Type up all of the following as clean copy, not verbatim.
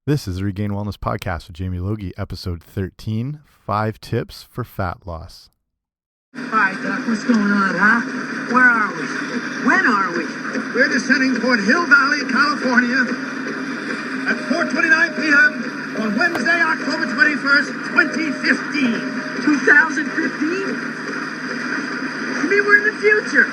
This is the Regain Wellness Podcast with Jamie Logie, episode 13, 5 Tips for Fat Loss. Hi, Doc. What's going on, huh? Where are we? When are we? We're descending toward Hill Valley, California at 4:29 p.m. on Wednesday, October 21st, 2015. 2015? You mean we're in the future?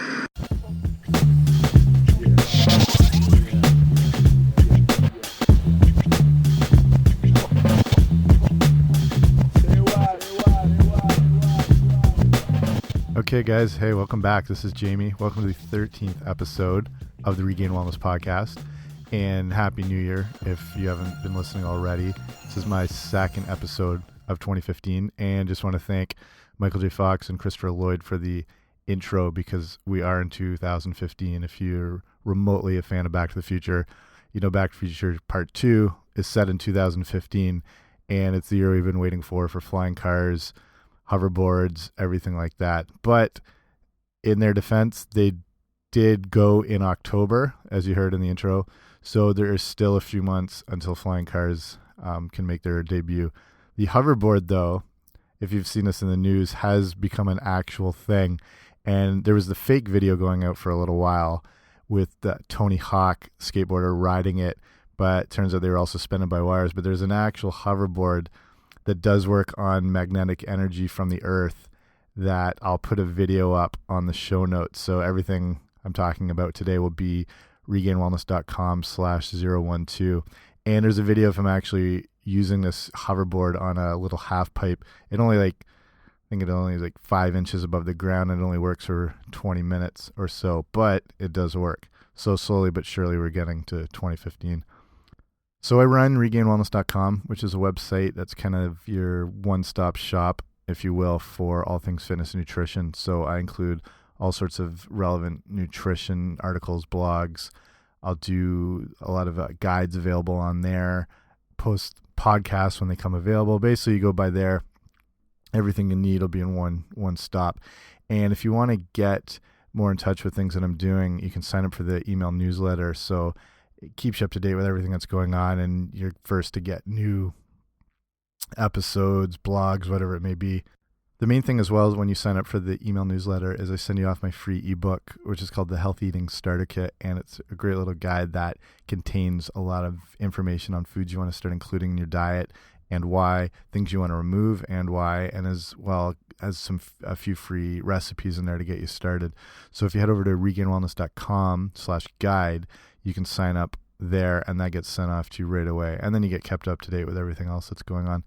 Okay, guys. Hey, welcome back. This is Jamie. Welcome to the 13th episode of the Regain Wellness Podcast. And Happy New Year if you haven't been listening already. This is my second episode of 2015. And just want to thank Michael J. Fox and Christopher Lloyd for the intro because we are in 2015. If you're remotely a fan of Back to the Future, you know Back to the Future Part 2 is set in 2015. And it's the year we've been waiting for flying cars, hoverboards, everything like that. But in their defense, they did go in October, as you heard in the intro. So there is still a few months until flying cars can make their debut. The hoverboard, though, if you've seen this in the news, has become an actual thing. And there was the fake video going out for a little while with the Tony Hawk skateboarder riding it. But it turns out they were all suspended by wires. But there's an actual hoverboard that does work on magnetic energy from the earth that I'll put a video up on the show notes. So everything I'm talking about today will be regainwellness.com/012. And there's a video of him actually using this hoverboard on a little half pipe. It only I think it only is like 5 inches above the ground, and it only works for 20 minutes or so, but it does work. So slowly but surely we're getting to 2015. So I run regainwellness.com, which is a website that's kind of your one-stop shop, if you will, for all things fitness and nutrition. So I include all sorts of relevant nutrition articles, blogs. I'll do a lot of guides available on there, post podcasts when they come available. Basically, you go by there. Everything you need will be in one stop. And if you want to get more in touch with things that I'm doing, you can sign up for the email newsletter. So it keeps you up to date with everything that's going on, and you're first to get new episodes, blogs, whatever it may be. The main thing as well is when you sign up for the email newsletter is I send you off my free ebook, which is called the Healthy Eating Starter Kit, and it's a great little guide that contains a lot of information on foods you want to start including in your diet and why, things you want to remove and why, and as well as a few free recipes in there to get you started. So if you head over to regainwellness.com/guide, you can sign up there, and that gets sent off to you right away. And then you get kept up to date with everything else that's going on.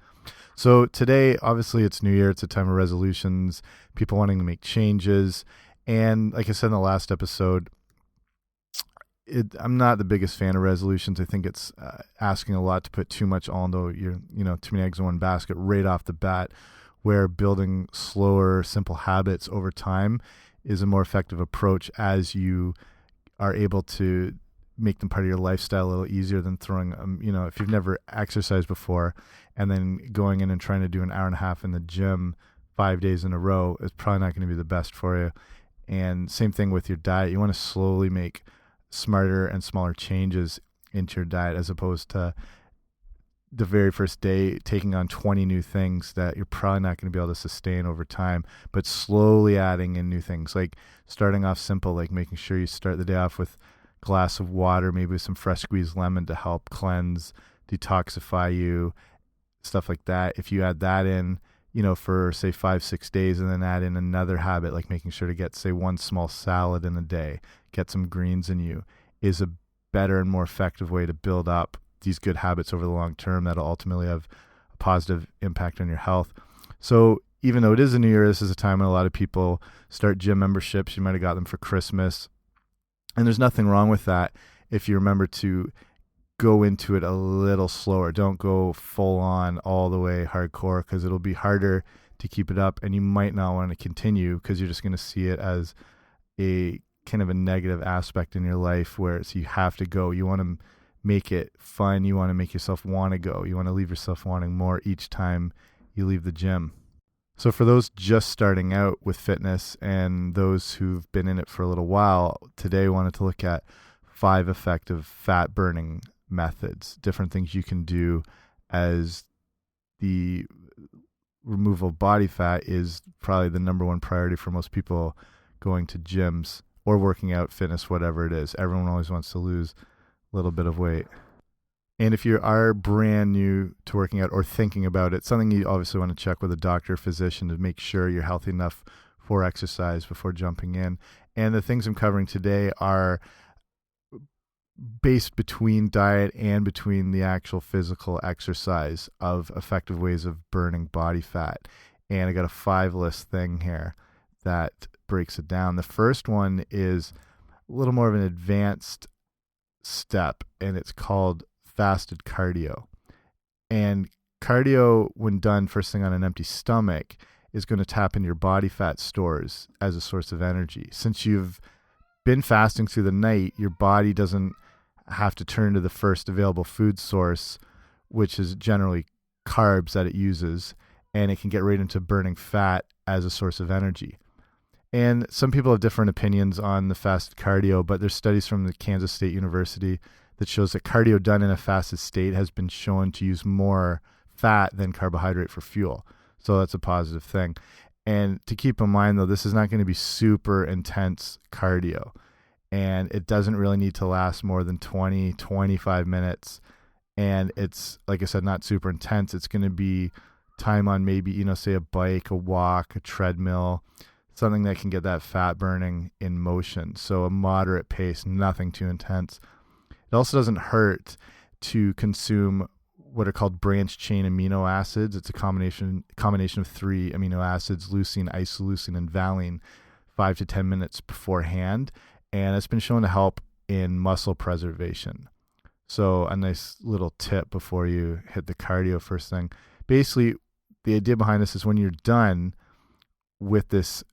So today, obviously, it's New Year. It's a time of resolutions, people wanting to make changes. And like I said in the last episode, I'm not the biggest fan of resolutions. I think it's asking a lot to put too much on, though too many eggs in one basket right off the bat, where building slower, simple habits over time is a more effective approach as you are able to make them part of your lifestyle a little easier than throwing, if you've never exercised before and then going in and trying to do an hour and a half in the gym 5 days in a row is probably not going to be the best for you. And same thing with your diet. You want to slowly make smarter and smaller changes into your diet as opposed to the very first day taking on 20 new things that you're probably not going to be able to sustain over time, but slowly adding in new things, like starting off simple, like making sure you start the day off with glass of water, maybe with some fresh squeezed lemon to help cleanse, detoxify you, stuff like that. If you add that in, for say 5-6 days, and then add in another habit, like making sure to get, say, one small salad in a day, get some greens in you, is a better and more effective way to build up these good habits over the long term that'll ultimately have a positive impact on your health. So even though it is a New Year, this is a time when a lot of people start gym memberships. You might have got them for Christmas. And there's nothing wrong with that if you remember to go into it a little slower. Don't go full on all the way hardcore, because it'll be harder to keep it up, and you might not want to continue because you're just going to see it as a kind of a negative aspect in your life where you have to go. You want to make it fun. You want to make yourself want to go. You want to leave yourself wanting more each time you leave the gym. So for those just starting out with fitness and those who've been in it for a little while, today I wanted to look at 5 effective fat burning methods, different things you can do, as the removal of body fat is probably the number one priority for most people going to gyms or working out, fitness, whatever it is. Everyone always wants to lose a little bit of weight. And if you are brand new to working out or thinking about it, something you obviously want to check with a doctor or physician to make sure you're healthy enough for exercise before jumping in. And the things I'm covering today are based between diet and between the actual physical exercise of effective ways of burning body fat. And I got a 5-list thing here that breaks it down. The first one is a little more of an advanced step, and it's called fasted cardio. And cardio, when done first thing on an empty stomach, is going to tap into your body fat stores as a source of energy. Since you've been fasting through the night, your body doesn't have to turn to the first available food source, which is generally carbs that it uses, and it can get right into burning fat as a source of energy. And some people have different opinions on the fasted cardio, but there's studies from the Kansas State University that shows that cardio done in a fasted state has been shown to use more fat than carbohydrate for fuel. So that's a positive thing. And to keep in mind, though, this is not going to be super intense cardio. And it doesn't really need to last more than 20, 25 minutes. And it's, like I said, not super intense. It's going to be time on maybe, say a bike, a walk, a treadmill, something that can get that fat burning in motion. So a moderate pace, nothing too intense. It also doesn't hurt to consume what are called branched chain amino acids. It's a combination of 3 amino acids, leucine, isoleucine, and valine, 5 to 10 minutes beforehand. And it's been shown to help in muscle preservation. So a nice little tip before you hit the cardio first thing. Basically, the idea behind this is when you're done with this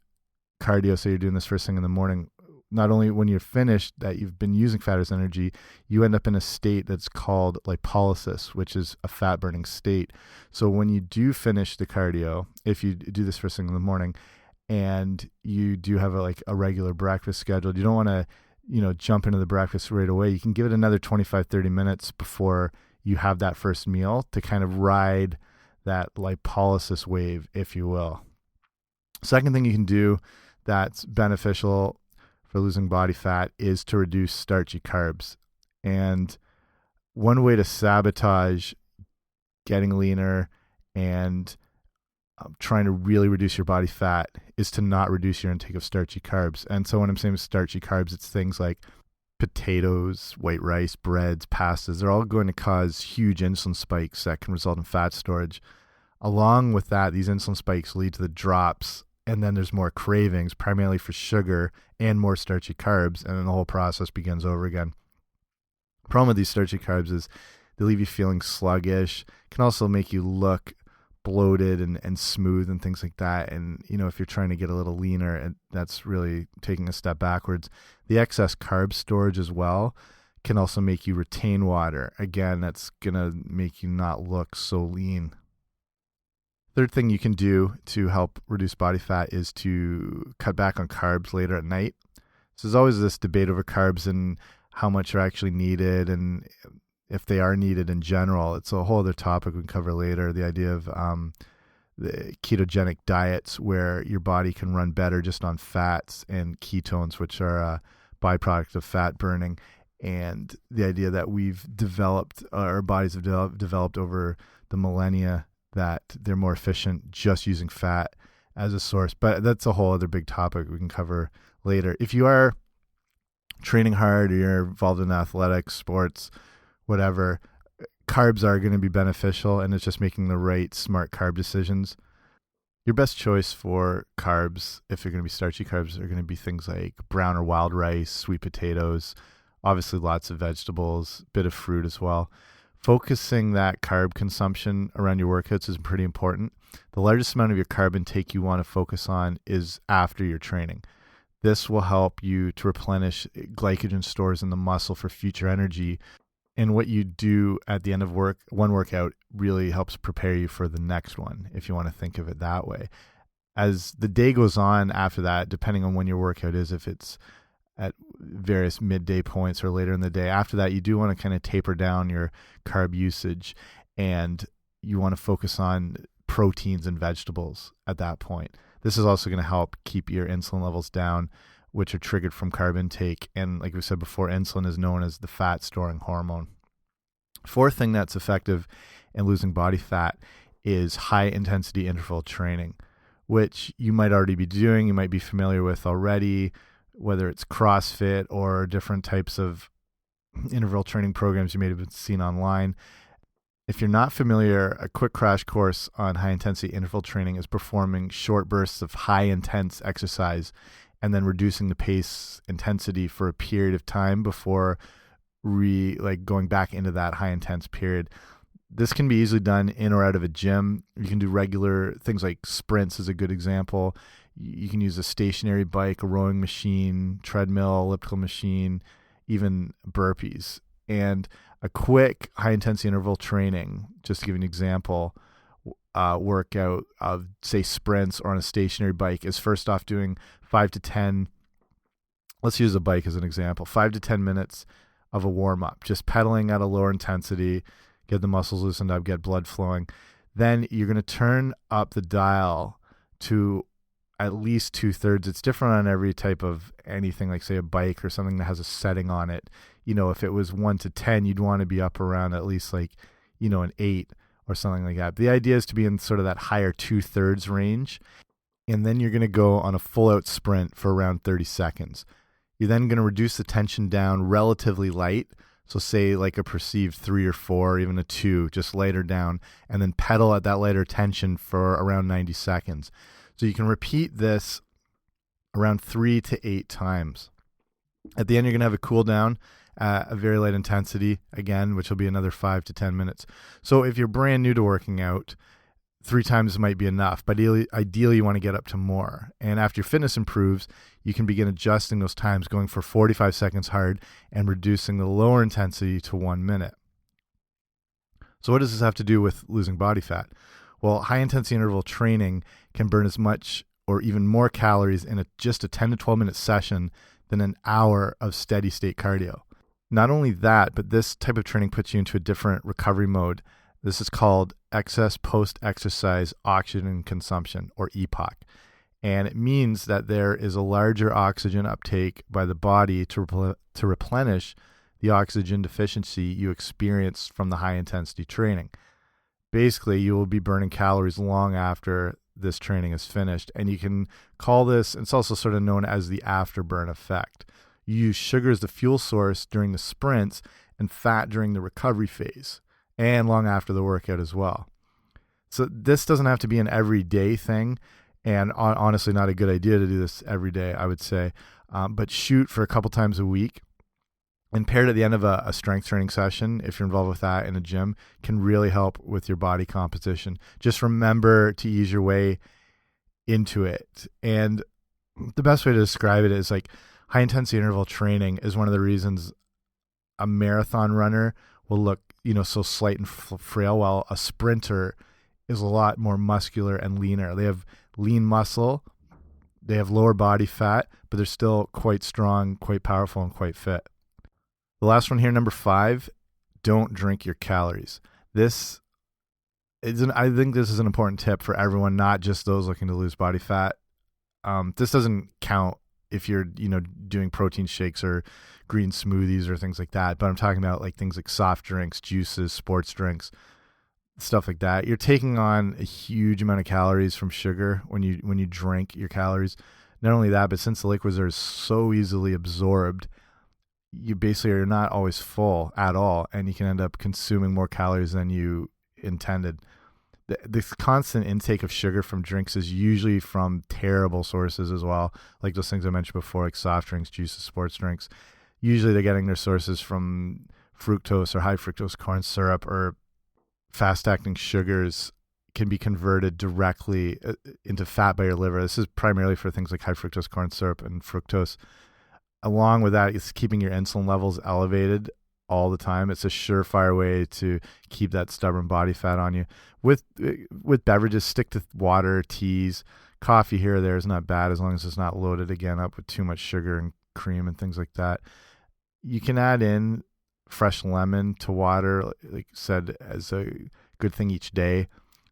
cardio, so you're doing this first thing in the morning, not only when you're finished that you've been using fat as energy, you end up in a state that's called lipolysis, which is a fat burning state. So when you do finish the cardio, if you do this first thing in the morning, and you do have a regular breakfast scheduled, you don't want to, jump into the breakfast right away. You can give it another 25, 30 minutes before you have that first meal to kind of ride that lipolysis wave, if you will. Second thing you can do that's beneficial for losing body fat is to reduce starchy carbs. And one way to sabotage getting leaner and trying to really reduce your body fat is to not reduce your intake of starchy carbs. And so when I'm saying starchy carbs, it's things like potatoes, white rice, breads, pastas. They're all going to cause huge insulin spikes that can result in fat storage. Along with that, these insulin spikes lead to the drops, and then there's more cravings, primarily for sugar and more starchy carbs, and then the whole process begins over again. The problem with these starchy carbs is they leave you feeling sluggish, can also make you look bloated and smooth and things like that. And, if you're trying to get a little leaner, and that's really taking a step backwards. The excess carb storage as well can also make you retain water. Again, that's going to make you not look so lean. Third thing you can do to help reduce body fat is to cut back on carbs later at night. So there's always this debate over carbs and how much are actually needed, and if they are needed in general. It's a whole other topic we can cover later, the idea of the ketogenic diets where your body can run better just on fats and ketones, which are a byproduct of fat burning. And the idea that our bodies have developed over the millennia, that they're more efficient just using fat as a source. But that's a whole other big topic we can cover later. If you are training hard or you're involved in athletics, sports, whatever, carbs are going to be beneficial, and it's just making the right smart carb decisions. Your best choice for carbs, if you're going to be starchy carbs, are going to be things like brown or wild rice, sweet potatoes, obviously lots of vegetables, bit of fruit as well. Focusing that carb consumption around your workouts is pretty important. The largest amount of your carb intake you want to focus on is after your training. This will help you to replenish glycogen stores in the muscle for future energy. And what you do at the end of one workout really helps prepare you for the next one, if you want to think of it that way. As the day goes on after that, depending on when your workout is, if it's at various midday points or later in the day. After that, you do want to kind of taper down your carb usage, and you want to focus on proteins and vegetables at that point. This is also going to help keep your insulin levels down, which are triggered from carb intake. And like we said before, insulin is known as the fat storing hormone. Fourth thing that's effective in losing body fat is high intensity interval training, which you might already be doing, you might be familiar with already, whether it's CrossFit or different types of interval training programs you may have seen online. If you're not familiar, a quick crash course on high intensity interval training is performing short bursts of high intense exercise and then reducing the pace intensity for a period of time before going back into that high intense period. This can be easily done in or out of a gym. You can do regular things like sprints is a good example. You can use a stationary bike, a rowing machine, treadmill, elliptical machine, even burpees. And a quick high intensity interval training, just to give you an example, workout of say sprints or on a stationary bike is first off doing 5 to 10, let's use a bike as an example, 5 to 10 minutes of a warm-up, just pedaling at a lower intensity, get the muscles loosened up, get blood flowing. Then you're going to turn up the dial to at least 2/3. It's different on every type of anything, like say a bike or something that has a setting on it. If it was 1 to 10, you'd want to be up around at least an 8 or something like that. The idea is to be in sort of that higher 2/3 range. And then you're going to go on a full out sprint for around 30 seconds. You're then going to reduce the tension down relatively light. So say like a perceived 3 or 4, or even a 2, just lighter down, and then pedal at that lighter tension for around 90 seconds. So you can repeat this around 3 to 8 times. At the end, you're going to have a cool down at a very light intensity, again, which will be another 5 to 10 minutes. So if you're brand new to working out, 3 times might be enough, but ideally you want to get up to more. And after your fitness improves, you can begin adjusting those times, going for 45 seconds hard and reducing the lower intensity to 1 minute. So what does this have to do with losing body fat? Well, high intensity interval training can burn as much or even more calories in just a 10 to 12 minute session than an hour of steady state cardio. Not only that, but this type of training puts you into a different recovery mode. This is called excess post-exercise oxygen consumption, or EPOC. And it means that there is a larger oxygen uptake by the body to replenish the oxygen deficiency you experienced from the high-intensity training. Basically, you will be burning calories long after this training is finished. And you can call this, it's also sort of known as the afterburn effect. You use sugar as the fuel source during the sprints and fat during the recovery phase, and long after the workout as well. So this doesn't have to be an everyday thing, and honestly not a good idea to do this every day, I would say, but shoot for a couple times a week, and paired at the end of a strength training session, if you're involved with that in a gym, can really help with your body composition. Just remember to ease your way into it. And the best way to describe it is like high intensity interval training is one of the reasons a marathon runner will look so slight and frail, while a sprinter is a lot more muscular and leaner. They have lean muscle, they have lower body fat, but they're still quite strong, quite powerful, and quite fit. The last one here, number 5, don't drink your calories. I think this is an important tip for everyone, not just those looking to lose body fat. This doesn't count if you're doing protein shakes or green smoothies or things like that, but I'm talking about like things like soft drinks, juices, sports drinks, stuff like that. You're taking on a huge amount of calories from sugar when you drink your calories. Not only that, but since the liquids are so easily absorbed, you basically are not always full at all, and you can end up consuming more calories than you intended. The constant intake of sugar from drinks is usually from terrible sources as well, like those things I mentioned before, like soft drinks, juices, sports drinks. Usually they're getting their sources from fructose or high fructose corn syrup, or fast-acting sugars can be converted directly into fat by your liver. This is primarily for things like high fructose corn syrup and fructose. Along with that, it's keeping your insulin levels elevated all the time. It's a surefire way to keep that stubborn body fat on you. With beverages, stick to water, teas, coffee here or there is not bad, as long as it's not loaded again up with too much sugar and cream and things like that. You can add in fresh lemon to water, like I said, as a good thing each day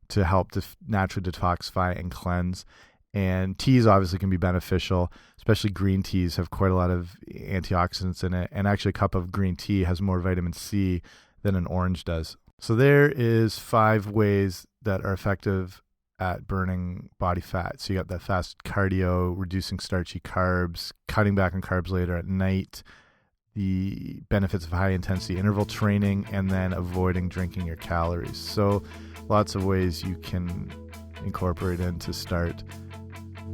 to help naturally detoxify and cleanse. And teas obviously can be beneficial, especially green teas have quite a lot of antioxidants in it. And actually a cup of green tea has more vitamin C than an orange does. So there is 5 ways that are effective at burning body fat. So you got that fast cardio, reducing starchy carbs, cutting back on carbs later at night, the benefits of high intensity interval training, and then avoiding drinking your calories. So lots of ways you can incorporate in to start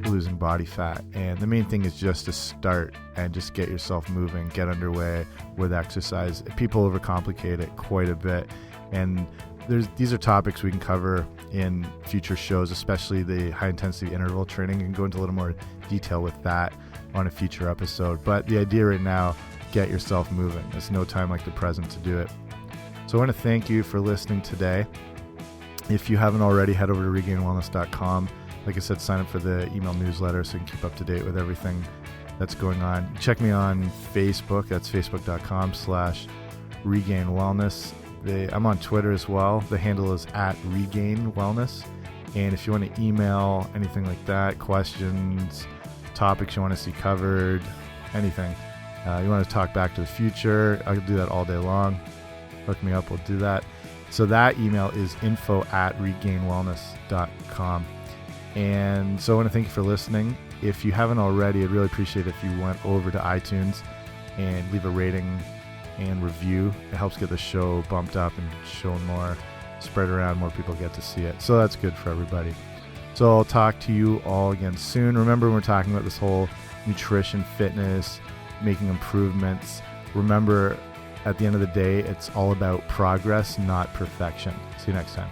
losing body fat. And the main thing is just to start and just get yourself moving, get underway with exercise. People overcomplicate it quite a bit. And these are topics we can cover in future shows, especially the high intensity interval training, and go into a little more detail with that on a future episode. But the idea right now, get yourself moving. There's no time like the present to do it. So I want to thank you for listening today. If you haven't already, head over to regainwellness.com. Like I said, sign up for the email newsletter so you can keep up to date with everything that's going on. Check me on Facebook. That's facebook.com/regainwellness. I'm on Twitter as well. The handle is @regainwellness. And if you want to email anything like that, questions, topics you want to see covered, anything, you want to talk back to the future, I can do that all day long. Hook me up, we'll do that. So that email is info@regainwellness.com. And so I want to thank you for listening. If you haven't already, I'd really appreciate it if you went over to iTunes and leave a rating and review. It helps get the show bumped up and shown more, spread around, more people get to see it. So that's good for everybody. So I'll talk to you all again soon. Remember, when we're talking about this whole nutrition, fitness, making improvements, remember, at the end of the day, it's all about progress, not perfection. See you next time.